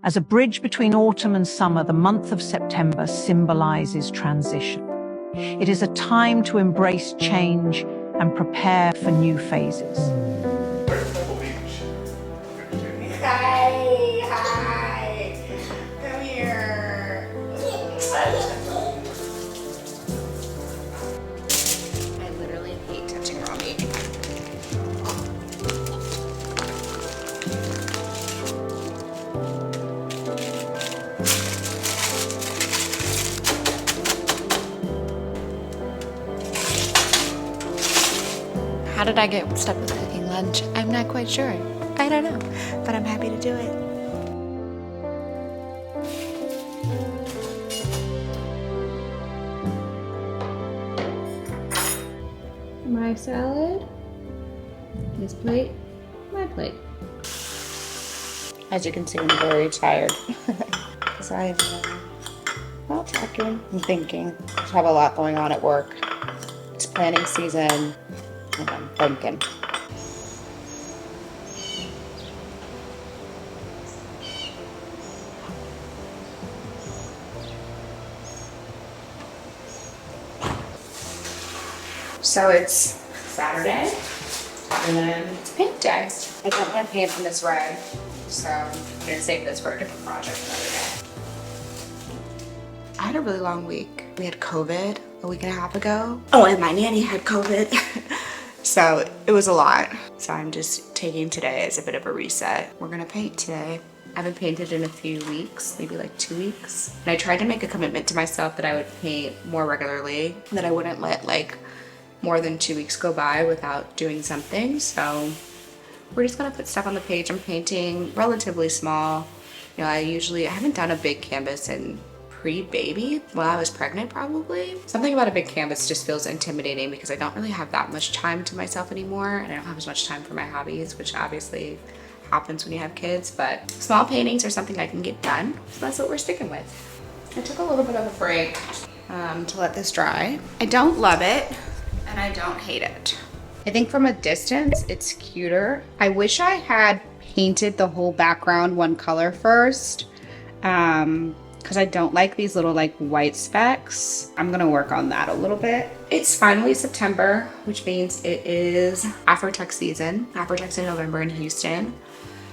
As a bridge between autumn and summer, the month of September symbolizes transition. It is a time to embrace change and prepare for new phases. Hi, come here. I literally hate touching raw meat. How did I get stuck with cooking lunch? I'm not quite sure. I don't know, but I'm happy to do it. My salad, his plate, my plate. As you can see, I'm very tired because I'm not talking. I'm thinking. I have a lot going on at work. It's planning season, and I'm thinking. So it's Saturday, and it's paint day. I don't want to paint from this red, so I'm gonna save this for a different project another day. I had a really long week. We had COVID a week and a half ago. Oh, and my nanny had COVID. So it was a lot. So I'm just taking today as a bit of a reset. We're gonna paint today. I haven't painted in a few weeks, maybe like 2 weeks. And I tried to make a commitment to myself that I would paint more regularly, that I wouldn't let like more than 2 weeks go by without doing something. So we're just gonna put stuff on the page. I'm painting relatively small. You know, I haven't done a big canvas in pre-baby, when I was pregnant probably. Something about a big canvas just feels intimidating because I don't really have that much time to myself anymore, and I don't have as much time for my hobbies, which obviously happens when you have kids, but small paintings are something I can get done, so that's what we're sticking with. I took a little bit of a break to let this dry. I don't love it, and I don't hate it. I think from a distance, it's cuter. I wish I had painted the whole background one color first, because I don't like these little like white specks. I'm gonna work on that a little bit. It's finally September, which means it is Afrotech season. Afrotech's in November in Houston.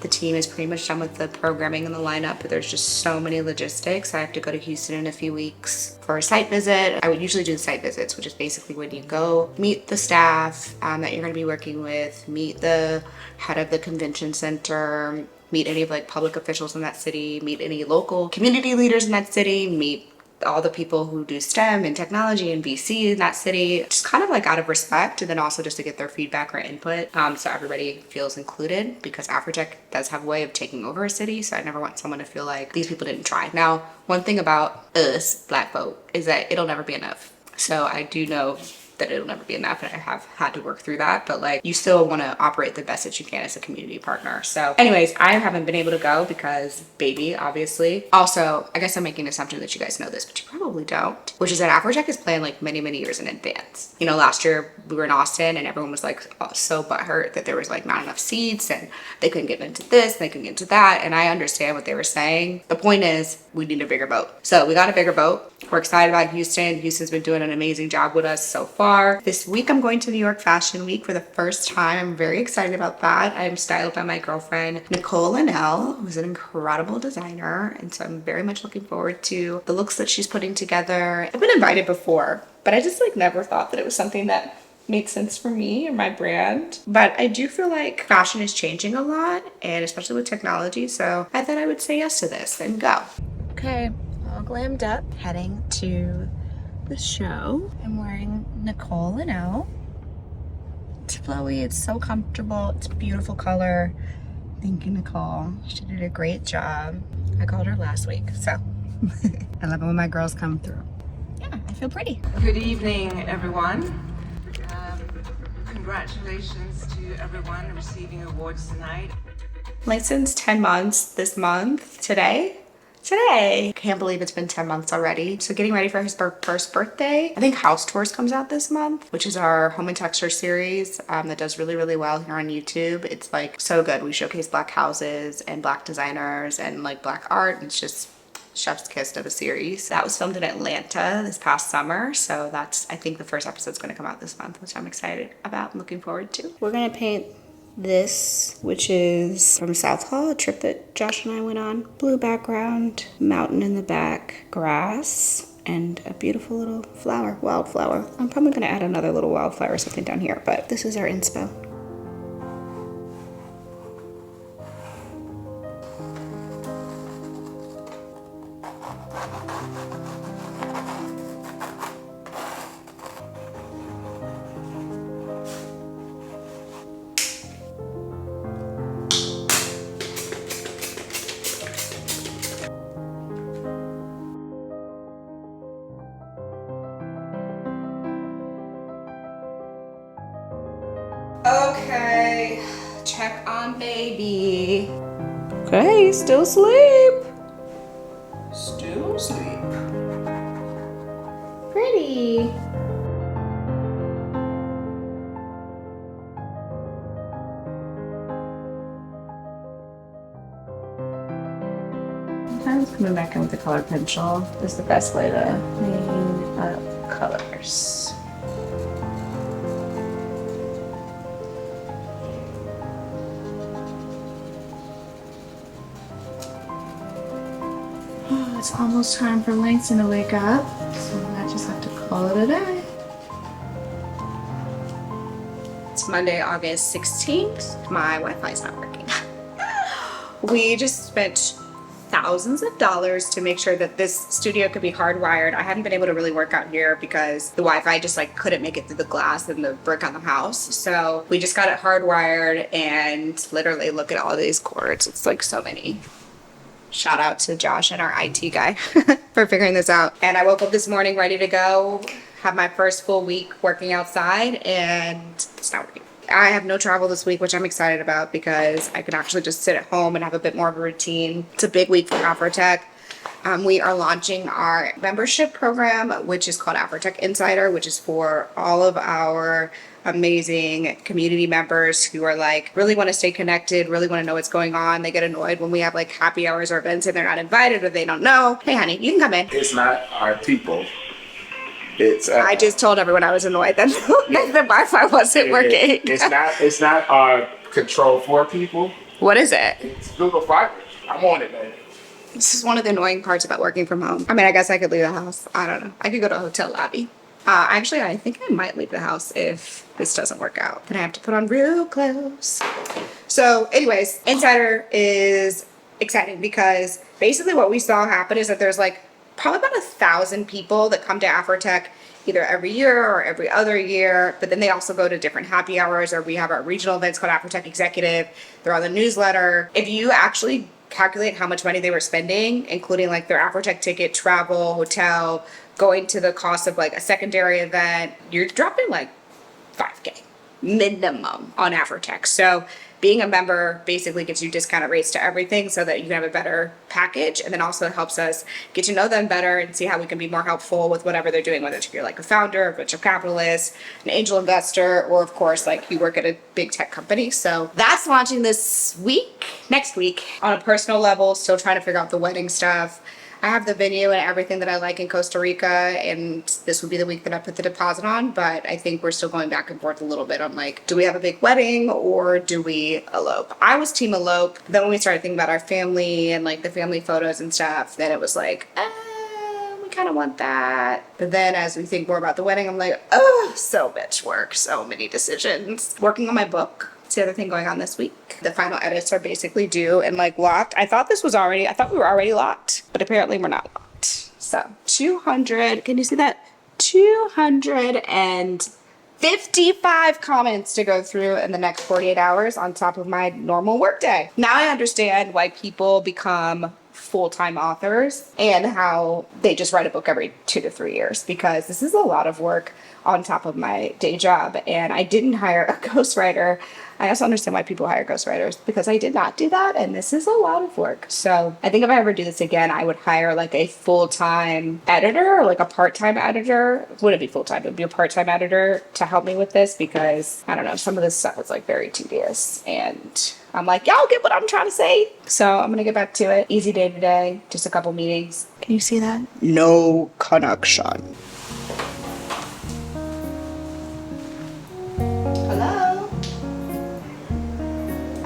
The team is pretty much done with the programming and the lineup, but there's just so many logistics. I have to go to Houston in a few weeks for a site visit. I would usually do the site visits, which is basically when you go meet the staff that you're gonna be working with, meet the head of the convention center, meet any of like public officials in that city, meet any local community leaders in that city, meet all the people who do STEM and technology and VC in that city, just kind of like out of respect, and then also just to get their feedback or input, so everybody feels included, because Afrotech does have a way of taking over a city, so I never want someone to feel like these people didn't try. Now, one thing about us, Black folk, is that it'll never be enough. So I do know that it'll never be enough, and I have had to work through that, but like, you still want to operate the best that you can as a community partner. So anyways, I haven't been able to go because baby, obviously. Also, I guess I'm making an assumption that you guys know this, but you probably don't, which is that Afrotech is planned like many years in advance. You know, last year we were in Austin and everyone was like so butthurt that there was like not enough seats and they couldn't get into this, they couldn't get into that, and I understand what they were saying. The point is, we need a bigger boat. So we got a bigger boat. We're excited about Houston. Houston's been doing an amazing job with us so far. This week I'm going to New York Fashion Week for the first time. I'm very excited about that. I'm styled by my girlfriend, Nicole Linnell, who's an incredible designer. And so I'm very much looking forward to the looks that she's putting together. I've been invited before, but I just like never thought that it was something that made sense for me or my brand. But I do feel like fashion is changing a lot, and especially with technology. So I thought I would say yes to this and go. Okay, all glammed up, heading to the show. I'm wearing Nicole Linnell. It's flowy, it's so comfortable, it's a beautiful color. Thank you, Nicole. She did a great job. I called her last week, so I love it when my girls come through. Yeah, I feel pretty. Good evening, everyone. Congratulations to everyone receiving awards tonight. Licensed 10 months this month, today. today. Can't believe it's been 10 months already. So getting ready for his first birthday. I think House Tours comes out this month, which is our home and texture series that does really, really well here on YouTube. It's like so good. We showcase black houses and black designers and like black art. It's just chef's kiss of a series. That was filmed in Atlanta this past summer. So that's, I think the first episode's gonna come out this month, which I'm excited about and looking forward to. We're gonna paint this, which is from South Hall, a trip that Josh and I went on. Blue background, mountain in the back, grass, and a beautiful little flower, wildflower. I'm probably gonna add another little wildflower or something down here, but this is our inspo. Okay, check on baby. Okay, still asleep. Still asleep. Pretty. Sometimes coming back in with the color pencil is the best way to clean up colors. It's almost time for Langston to wake up, so I just have to call it a day. It's Monday, August 16th. My Wi-Fi's not working. We just spent thousands of dollars to make sure that this studio could be hardwired. I hadn't been able to really work out here because the Wi-Fi just like couldn't make it through the glass and the brick on the house. So we just got it hardwired, and literally look at all these cords. It's like so many. Shout out to Josh and our IT guy for figuring this out. And I woke up this morning ready to go, have my first full week working outside, and it's not working. I have no travel this week, which I'm excited about because I can actually just sit at home and have a bit more of a routine. It's a big week for Aper. We are launching our membership program, which is called Aper Insider, which is for all of our amazing community members who are like really want to stay connected, really want to know what's going on. They get annoyed when we have like happy hours or events and they're not invited or they don't know. Hey honey, you can come in. It's not our people. It's I just told everyone I was annoyed that the Wi-Fi wasn't working. It's not our control for people. What is it? It's Google Fiber. I'm on it, man. This is one of the annoying parts about working from home. I mean, I guess I could leave the house. I don't know. I could go to a hotel lobby. Actually, I think I might leave the house if this doesn't work out. Then I have to put on real clothes. So anyways, Insider is exciting because basically what we saw happen is that there's like probably about 1,000 people that come to Aper either every year or every other year, but then they also go to different happy hours, or we have our regional events called Aper Executive. They're on the newsletter. If you actually calculate how much money they were spending, including like their Aper ticket, travel, hotel, going to the cost of like a secondary event, you're dropping like $5K minimum on Aper. So being a member basically gives you discounted rates to everything so that you can have a better package, and then also helps us get to know them better and see how we can be more helpful with whatever they're doing, whether you're like a founder, a venture capitalist, an angel investor, or of course like you work at a big tech company. So that's launching this week, next week. On a personal level, still trying to figure out the wedding stuff. I have the venue and everything that I like in Costa Rica, and this would be the week that I put the deposit on, but I think we're still going back and forth a little bit on like, do we have a big wedding or do we elope? I was team elope. Then when we started thinking about our family and like the family photos and stuff, then it was like, we kind of want that. But then as we think more about the wedding, I'm like, oh, so much work, so many decisions. Working on my book. It's the other thing going on this week. The final edits are basically due and like locked. I thought we were already locked, but apparently we're not locked. So 200, can you see that? 255 comments to go through in the next 48 hours on top of my normal workday. Now I understand why people become full-time authors and how they just write a book every 2 to 3 years, because this is a lot of work on top of my day job. And I didn't hire a ghostwriter. I also understand why people hire ghostwriters, because I did not do that, and this is a lot of work. So I think if I ever do this again, I would hire like a full-time editor or like a part-time editor. It wouldn't be full-time, it would be a part-time editor to help me with this, because I don't know, some of this stuff is like very tedious, and I'm like, y'all get what I'm trying to say. So I'm gonna get back to it. Easy day today, just a couple meetings. Can you see that? No connection. Hello?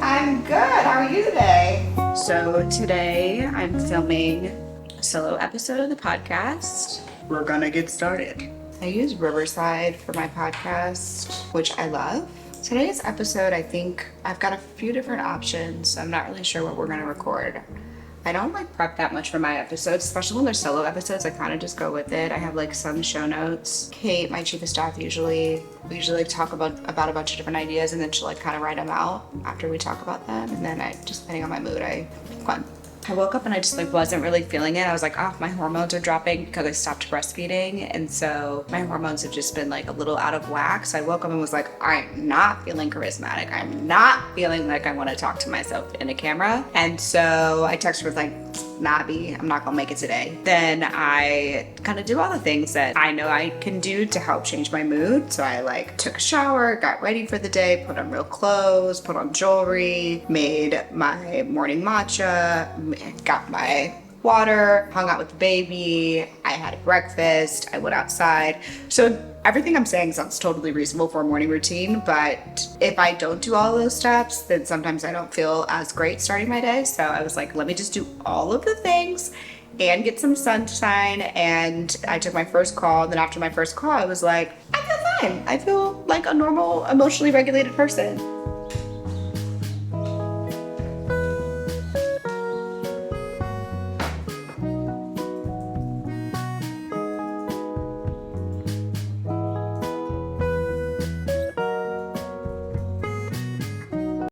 I'm good. How are you today? So today I'm filming a solo episode of the podcast. We're gonna get started. I use Riverside for my podcast, which I love. Today's episode, I think I've got a few different options. I'm not really sure what we're gonna record. I don't like prep that much for my episodes, especially when they're solo episodes. I kind of just go with it. I have like some show notes. Kate, my chief of staff, we usually like talk about a bunch of different ideas, and then she'll like kind of write them out after we talk about them. And then I just, depending on my mood, I woke up and I just like wasn't really feeling it. I was like, oh, my hormones are dropping because I stopped breastfeeding. And so my hormones have just been like a little out of whack. So I woke up and was like, I'm not feeling charismatic. I'm not feeling like I want to talk to myself in a camera. And so I texted her like, Nabby, I'm not gonna make it today. Then I kind of do all the things that I know I can do to help change my mood. So I like took a shower, got ready for the day, put on real clothes, put on jewelry, made my morning matcha, got my water, hung out with the baby, I had breakfast, I went outside. So everything I'm saying sounds totally reasonable for a morning routine, but if I don't do all those steps, then sometimes I don't feel as great starting my day. So I was like, let me just do all of the things and get some sunshine. And I took my first call. And then after my first call, I was like, I feel fine. I feel like a normal, emotionally regulated person.